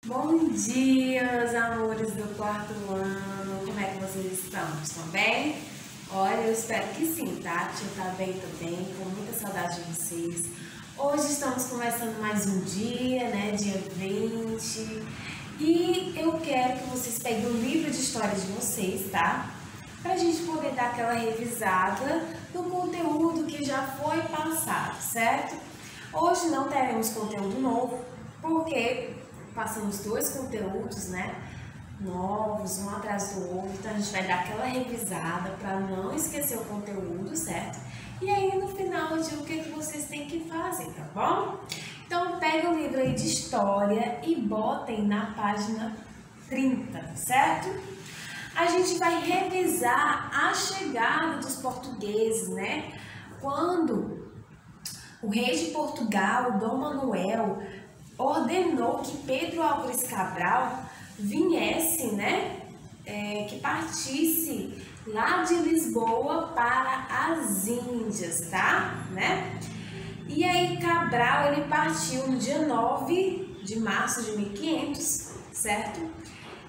Bom dia, meus amores do quarto ano, como é que vocês estão? Estão bem? Olha, eu espero que sim, tá? A tia tá bem também, com muita saudade de vocês. Hoje estamos começando mais um dia, né, dia 20, e eu quero que vocês peguem o livro de história de vocês, tá? Pra gente poder dar aquela revisada no conteúdo que já foi passado, certo? Hoje não teremos conteúdo novo, porque passamos dois conteúdos, né, novos, um atrás do outro, então a gente vai dar aquela revisada para não esquecer o conteúdo, certo? E aí no final eu digo o que vocês têm que fazer, tá bom? Então pega o livro aí de história e botem na página 30, certo? A gente vai revisar a chegada dos portugueses, né? Quando o rei de Portugal, Dom Manuel, ordenou que Pedro Álvares Cabral viesse, né, que partisse lá de Lisboa para as Índias, tá, né? E aí Cabral, ele partiu no dia 9 de março de 1500, certo?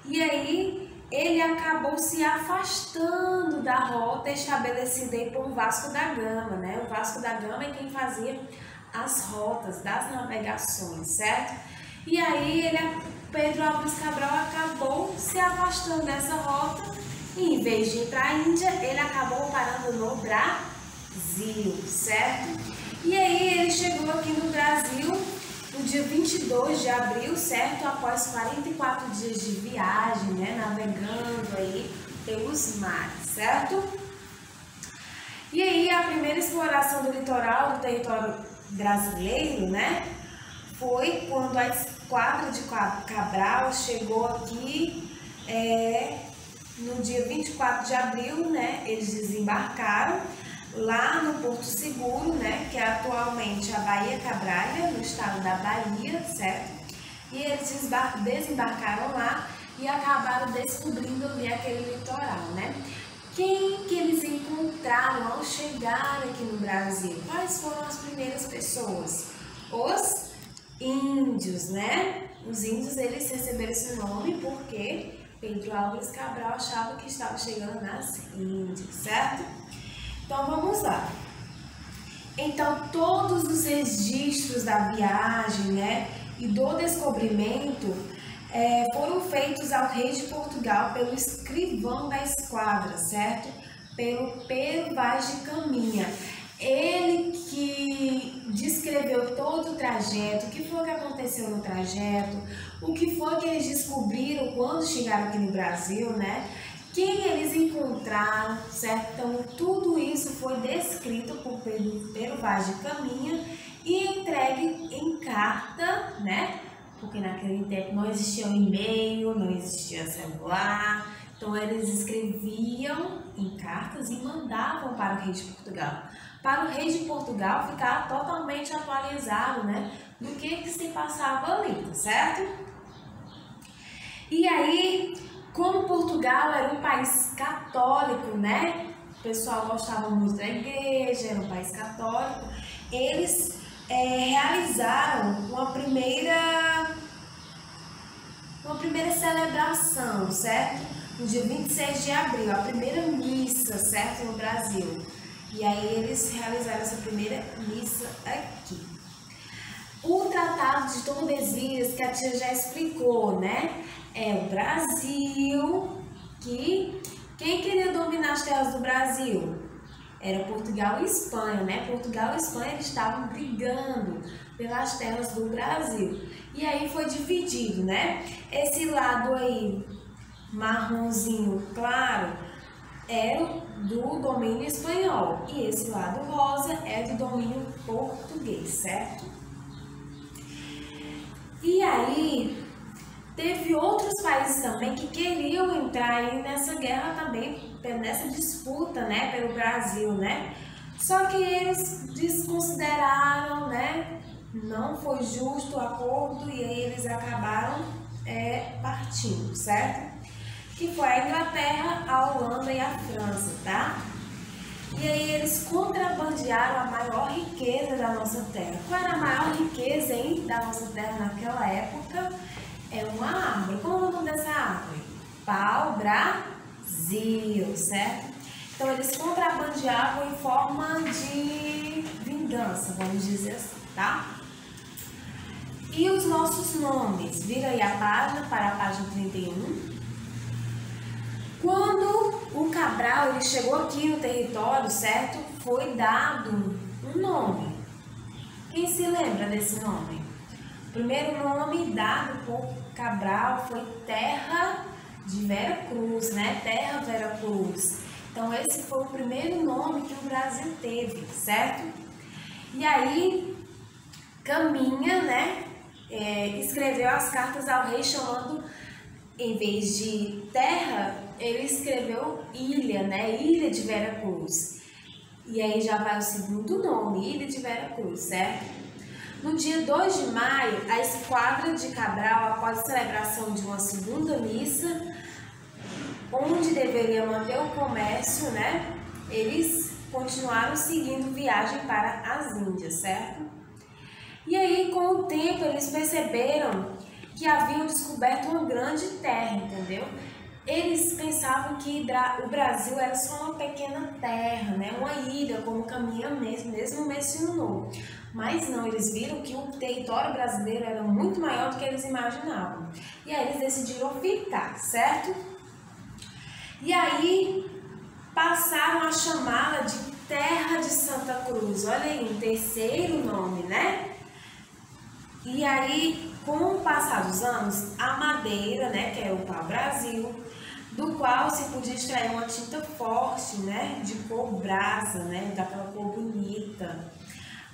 E aí ele acabou se afastando da rota estabelecida aí por Vasco da Gama, né? O Vasco da Gama é quem fazia as rotas das navegações, certo? E aí Pedro Álvares Cabral acabou se afastando dessa rota e em vez de ir para a Índia, ele acabou parando no Brasil, certo? E aí ele chegou aqui no Brasil no dia 22 de abril, certo? Após 44 dias de viagem, né? Navegando aí pelos mares, certo? E aí a primeira exploração do litoral do território brasileiro, né, foi quando a esquadra de Cabral chegou aqui no dia 24 de abril, né, eles desembarcaram lá no Porto Seguro, né, que é atualmente a Baía Cabralha, no estado da Bahia, certo? E eles desembarcaram lá e acabaram descobrindo ali aquele litoral, né? Quem que eles encontraram ao chegar aqui no Brasil? Quais foram as primeiras pessoas? Os índios, né? Os índios, eles receberam esse nome porque Pedro Álvares Cabral achava que estava chegando nas Índias, certo? Então, vamos lá. Então, todos os registros da viagem, né, e do descobrimento foram feitos ao rei de Portugal pelo escrivão da esquadra, certo? Pelo Pero Vaz de Caminha. Ele que descreveu todo o trajeto, o que foi que aconteceu no trajeto, o que foi que eles descobriram quando chegaram aqui no Brasil, né? Quem eles encontraram, certo? Então, tudo isso foi descrito por Pero Vaz de Caminha e entregue em carta, né? Porque naquele tempo não existia e-mail, não existia celular, então eles escreviam em cartas e mandavam para o rei de Portugal. Para o rei de Portugal ficar totalmente atualizado, né, do que se passava ali, tá certo? E aí, como Portugal era um país católico, né, o pessoal gostava muito da igreja, era um país católico, eles realizaram uma primeira celebração, certo? No dia 26 de abril, a primeira missa, certo? No Brasil. E aí eles realizaram essa primeira missa aqui. O Tratado de Tordesilhas, que a tia já explicou, né? É o Brasil que... Quem queria dominar as terras do Brasil? Era Portugal e Espanha, né? Portugal e Espanha eles estavam brigando pelas terras do Brasil. E aí foi dividido, né? Esse lado aí, marronzinho claro, era do domínio espanhol. E esse lado rosa é do domínio português, certo? E aí teve outros países também que queriam entrar aí nessa guerra também, nessa disputa, né, pelo Brasil, né? Só que eles desconsideraram, né? Não foi justo o acordo e aí eles acabaram partindo, certo? Que foi a Inglaterra, a Holanda e a França, tá? E aí eles contrabandearam a maior riqueza da nossa terra. Qual era a maior riqueza, hein, da nossa terra naquela época? É uma árvore. Como é o nome dessa árvore? Pau-brasil, certo? Então, eles contrabandeavam em forma de vingança, vamos dizer assim, tá? E os nossos nomes? Vira aí a página para a página 31. Quando o Cabral ele chegou aqui no território, certo? Foi dado um nome. Quem se lembra desse nome? O primeiro nome dado por Cabral foi Terra de Vera Cruz, né? Terra Vera Cruz. Então, esse foi o primeiro nome que o Brasil teve, certo? E aí, Caminha, né? Escreveu as cartas ao rei chamando, em vez de terra, ele escreveu ilha, né? Ilha de Vera Cruz. E aí já vai o segundo nome, Ilha de Vera Cruz, certo? No dia 2 de maio, a esquadra de Cabral, após a celebração de uma segunda missa, onde deveria manter o comércio, né? Eles continuaram seguindo viagem para as Índias, certo? E aí, com o tempo, eles perceberam que haviam descoberto uma grande terra, entendeu? Eles pensavam que o Brasil era só uma pequena terra, né? Uma ilha, como Caminha mesmo mencionou. Mas não, eles viram que o território brasileiro era muito maior do que eles imaginavam. E aí eles decidiram ficar, certo? E aí passaram a chamá-la de Terra de Santa Cruz. Olha aí, um terceiro nome, né? E aí, com o passar dos anos, a madeira, né, que é o pau-brasil, do qual se podia extrair uma tinta forte, né, de cor brasa, né, daquela cor bonita,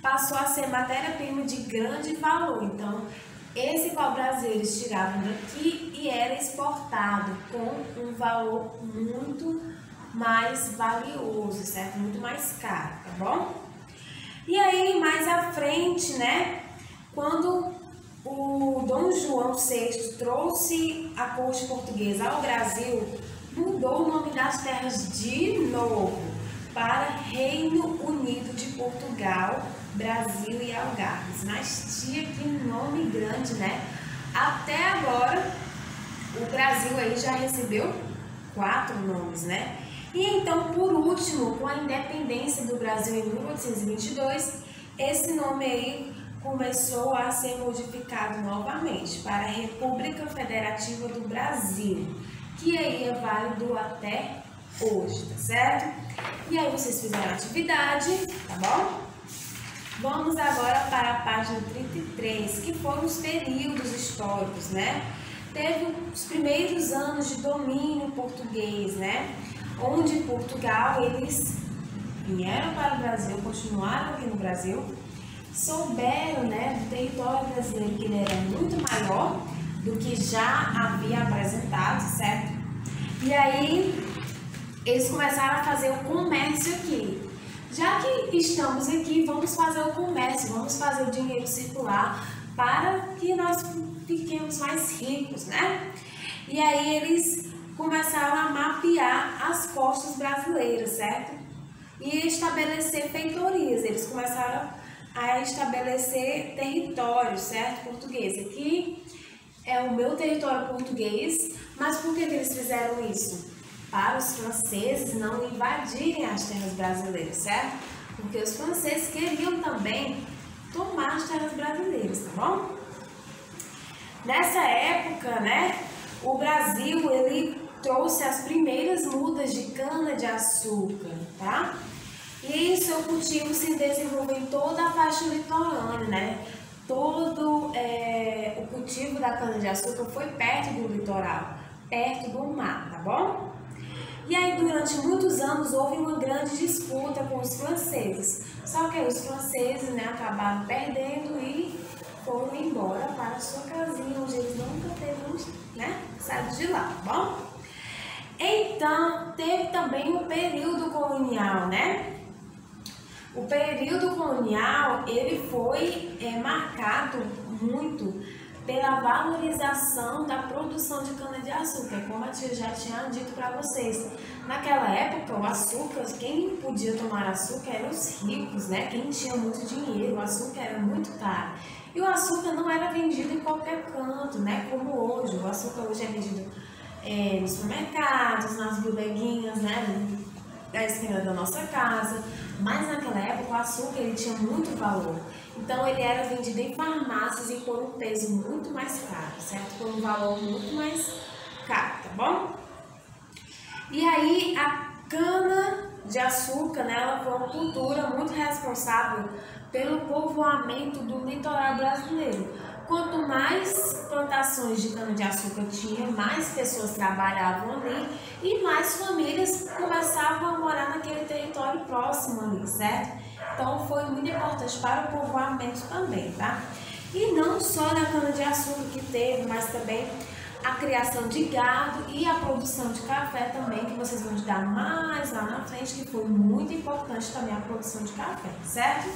passou a ser matéria-prima de grande valor. Então, esse pau-brasil eles tiravam daqui e era exportado com um valor muito mais valioso, certo? Muito mais caro, tá bom? E aí, mais à frente, né, quando o Dom João VI trouxe a corte portuguesa ao Brasil, mudou o nome das terras de novo para Reino Unido de Portugal, Brasil e Algarves. Mas tinha que nome grande, né? Até agora, o Brasil aí já recebeu 4 nomes, né? E então, por último, com a independência do Brasil em 1822, esse nome aí começou a ser modificado novamente para a República Federativa do Brasil, que aí é válido até hoje, tá certo? E aí vocês fizeram a atividade, tá bom? Vamos agora para a página 33, que foram os períodos históricos, né? Teve os primeiros anos de domínio português, né? Onde Portugal, eles vieram para o Brasil, continuaram aqui no Brasil, souberam, né, do território brasileiro que ele era muito maior do que já havia apresentado, certo? E aí eles começaram a fazer o comércio aqui. Já que estamos aqui, vamos fazer o comércio, vamos fazer o dinheiro circular para que nós fiquemos mais ricos, né? E aí eles começaram a mapear as costas brasileiras, certo? E estabelecer feitorias. Eles começaram a estabelecer territórios, certo? Português. Aqui é o meu território português, mas por que eles fizeram isso? Para os franceses não invadirem as terras brasileiras, certo? Porque os franceses queriam também tomar as terras brasileiras, tá bom? Nessa época, né, o Brasil, ele trouxe as primeiras mudas de cana-de-açúcar, tá? E o seu cultivo se desenvolveu em toda a faixa litorânea, né? Todo o cultivo da cana-de-açúcar foi perto do litoral, perto do mar, tá bom? E aí, durante muitos anos, houve uma grande disputa com os franceses. Só que aí os franceses, né, acabaram perdendo e foram embora para a sua casinha, onde eles nunca teriam, né, saído de lá, tá bom? Então, teve também o período colonial, né? O período colonial, ele foi marcado muito pela valorização da produção de cana-de-açúcar, como a tia já tinha dito para vocês. Naquela época, o açúcar, quem podia tomar açúcar eram os ricos, né? Quem tinha muito dinheiro, o açúcar era muito caro. E o açúcar não era vendido em qualquer canto, né? Como hoje. O açúcar hoje é vendido nos supermercados, nas bodeguinhas, né? Da esquina da nossa casa. Mas naquela época o açúcar ele tinha muito valor. Então ele era vendido em farmácias e por um peso muito mais caro, certo? Por um valor muito mais caro, tá bom? E aí a cana de açúcar, né, ela foi uma cultura muito responsável pelo povoamento do litoral brasileiro. Quanto mais plantações de cana-de-açúcar tinha, mais pessoas trabalhavam ali e mais famílias começavam a morar naquele território próximo ali, certo? Então foi muito importante para o povoamento também, tá? E não só na cana-de-açúcar que teve, mas também a criação de gado e a produção de café também, que vocês vão estudar mais lá na frente, que foi muito importante também a produção de café, certo?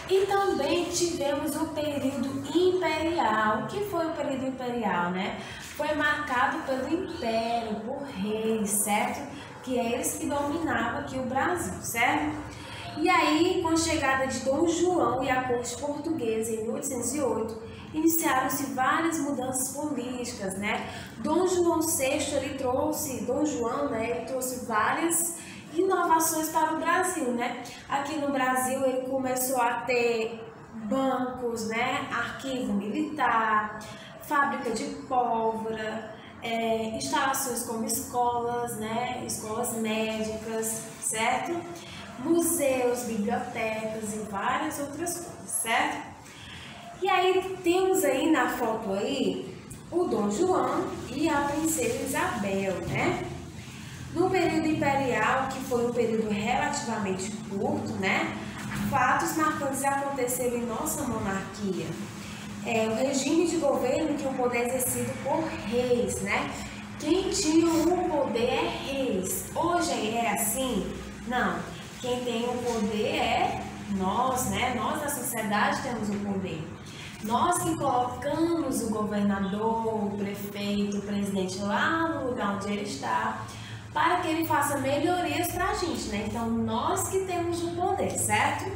E também tivemos o período imperial. O que foi o período imperial, né? Foi marcado pelo império, por reis, certo? Que é eles que dominavam aqui o Brasil, certo? E aí, com a chegada de Dom João e a corte portuguesa em 1808, iniciaram-se várias mudanças políticas, né? Dom João VI, ele trouxe várias inovações para o Brasil, né? Aqui no Brasil ele começou a ter bancos, né? Arquivo militar, fábrica de pólvora, instalações como escolas, né? Escolas médicas, certo? Museus, bibliotecas e várias outras coisas, certo? E aí temos aí na foto aí o Dom João e a princesa Isabel, né? No período imperial, que foi um período relativamente curto, né? Fatos marcantes aconteceram em nossa monarquia. O regime de governo que o poder é exercido por reis, né? Quem tinha o poder é reis. Hoje é assim? Não. Quem tem o poder é nós, né? Nós da sociedade temos o poder. Nós que colocamos o governador, o prefeito, o presidente lá no lugar onde ele está, para que ele faça melhorias para a gente, né? Então, nós que temos o poder, certo?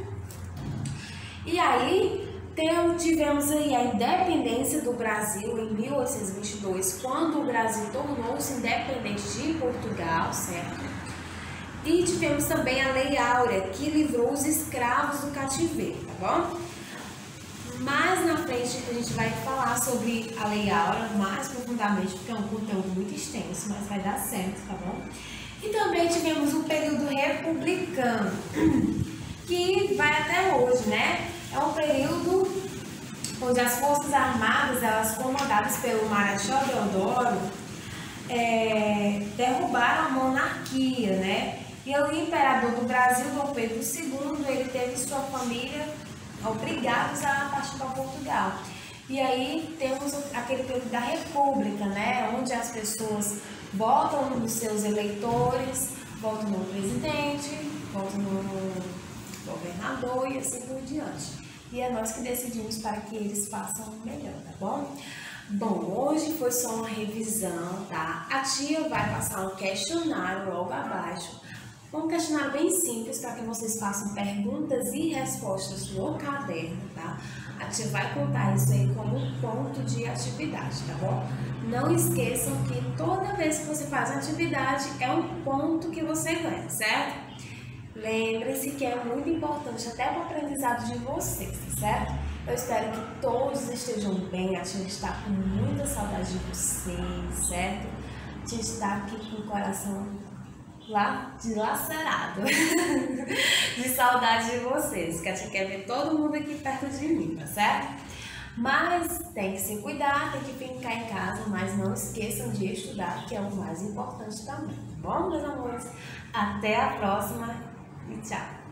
E aí, tivemos aí a independência do Brasil em 1822, quando o Brasil tornou-se independente de Portugal, certo? E tivemos também a Lei Áurea, que livrou os escravos do cativeiro, tá bom? Mais na frente a gente vai falar sobre a Lei Áurea mais profundamente, porque é um conteúdo muito extenso, mas vai dar certo, tá bom? E também tivemos o período republicano, que vai até hoje, né? É um período onde as Forças Armadas, elas comandadas pelo Marechal Deodoro, derrubaram a monarquia, né? E o imperador do Brasil, Dom Pedro II, ele teve sua família obrigados a partir para Portugal. E aí temos aquele período da República, né? Onde as pessoas votam nos seus eleitores, votam no presidente, votam no governador e assim por diante. E é nós que decidimos para que eles façam melhor, tá bom? Bom, hoje foi só uma revisão, tá? A tia vai passar um questionário logo abaixo. Um questionário bem simples para que vocês façam perguntas e respostas no caderno, tá? A tia vai contar isso aí como um ponto de atividade, tá bom? Não esqueçam que toda vez que você faz a atividade é um ponto que você ganha, certo? Lembre-se que é muito importante até para o aprendizado de vocês, certo? Eu espero que todos estejam bem. A tia está com muita saudade de vocês, certo? A tia está aqui com o coração dilacerado de saudade de vocês, que a tia quer ver todo mundo aqui perto de mim, tá certo? Mas tem que se cuidar, tem que ficar em casa, mas não esqueçam de estudar, que é o mais importante também, tá bom, meus amores? Até a próxima e tchau!